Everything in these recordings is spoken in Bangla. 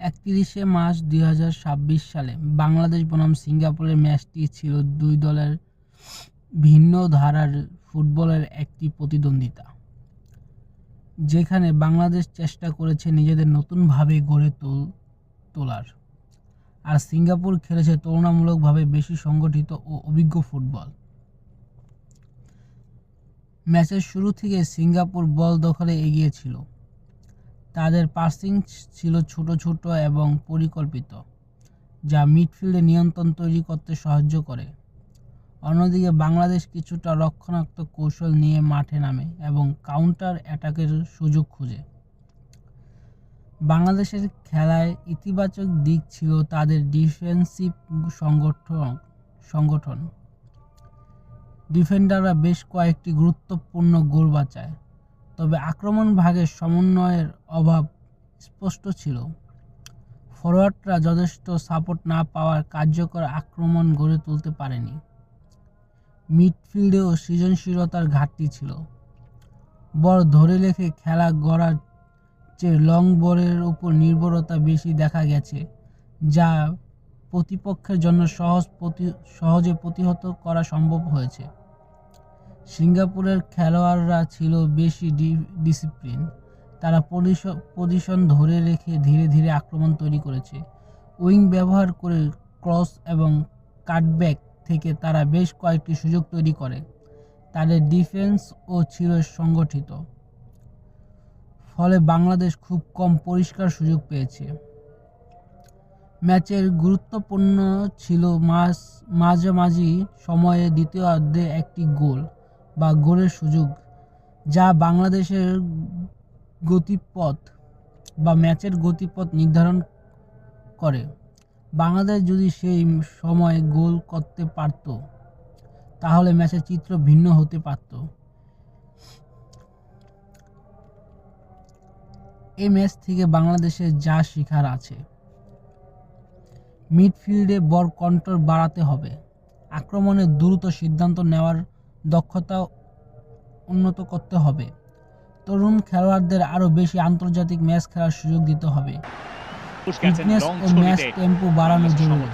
৩১ মার্চ ২০২৬ সালে বাংলাদেশ বনাম সিঙ্গাপুরের ম্যাচটি ছিল দুই দলের ভিন্ন ধারার ফুটবলের একটি প্রতিদ্বন্দ্বিতা, যেখানে বাংলাদেশ চেষ্টা করেছে নিজেদের নতুনভাবে গড়ে তোলার, আর সিঙ্গাপুর খেলেছে তুলনামূলকভাবে বেশি সংগঠিত ও অভিজ্ঞ ফুটবল। ম্যাচের শুরু থেকে সিঙ্গাপুর বল দখলে এগিয়ে ছিল। তাদের পাসিং ছিল ছোট ছোট এবং পরিকল্পিত, যা মিডফিল্ডে নিয়ন্ত্রণ তৈরি করতে সাহায্য করে। অন্যদিকে বাংলাদেশ কিছুটা রক্ষণাত্মক কৌশল নিয়ে মাঠে নামে এবং কাউন্টার অ্যাটাকের সুযোগ খুঁজে। বাংলাদেশের খেলায় ইতিবাচক দিক ছিল তাদের ডিফেন্সিভ সংগঠন। ডিফেন্ডাররা বেশ কয়েকটি গুরুত্বপূর্ণ গোল বাঁচায়, তবে আক্রমণ ভাগের সমন্বয়ের অভাব স্পষ্ট ছিল। ফরোয়ার্ডরা যথেষ্ট সাপোর্ট না পাওয়ার কার্যকর আক্রমণ গড়ে তুলতে পারেনি। মিডফিল্ডেও সৃজনশীলতার ঘাটতি ছিল। বল ধরে রেখে খেলা গড়ার চেয়ে লং বলের উপর নির্ভরতা বেশি দেখা গেছে, যা প্রতিপক্ষের জন্য সহজে প্রতিহত করা সম্ভব হয়েছে। সিঙ্গাপুরের খেলোয়াড়রা ছিল বেশি ডিসিপ্লিন। তারা পজিশন ধরে রেখে ধীরে ধীরে আক্রমণ তৈরি করেছে। উইং ব্যবহার করে ক্রস এবং কাটব্যাক থেকে তারা বেশ কয়েকটি সুযোগ তৈরি করে। তাদের ডিফেন্সও ছিল সংগঠিত, ফলে বাংলাদেশ খুব কম পরিষ্কার সুযোগ পেয়েছে। ম্যাচের গুরুত্বপূর্ণ ছিল মাঝামাঝি সময়ে দ্বিতীয়ার্ধে একটি গোল বা গোলের সুযোগ, যা বাংলাদেশের গতিপথ বা ম্যাচের গতিপথ নির্ধারণ করে। বাংলাদেশ যদি সেই সময়ে গোল করতে পারত, তাহলে ম্যাচের চিত্র ভিন্ন হতে পারত। এই ম্যাচ থেকে বাংলাদেশের যা শেখার আছে: মিডফিল্ডে বল কন্ট্রোল বাড়াতে হবে, আক্রমণে দ্রুত সিদ্ধান্ত নেওয়ার দক্ষতা উন্নত করতে হবে, তরুণ খেলোয়াড়দের আরও বেশি আন্তর্জাতিক ম্যাচ খেলার সুযোগ দিতে হবে, ফিটনেস ও ম্যাচ টেম্পো বাড়ানো জরুরি।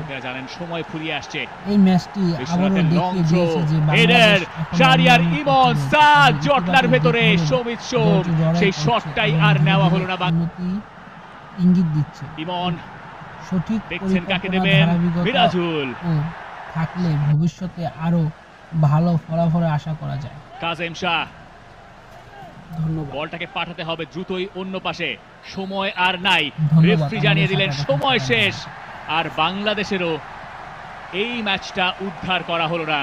এই ম্যাচটি আবারও দেখিয়ে দিয়েছে যে বাংলাদেশ শাহরিয়ার ইমন সাদ জটলার ভেতরে সমিত সোম সেই শটটাই আর নেওয়া হলো না। ইঙ্গিত দিচ্ছে ইমন সঠিক দেখছেন কাকে দেবেন, মিরাজুল থাকলে ভবিষ্যতে আরো ভালো ফলাফল আশা করা যায়। কাজেম শাহ ধন্যবাদ। বলটাকে পাঠাতে হবে দ্রুতই অন্য পাশে, সময় আর নাই। রেফারি জানিয়ে দিলেন সময় শেষ, আর বাংলাদেশেরও এই ম্যাচটা উদ্ধার করা হলো না।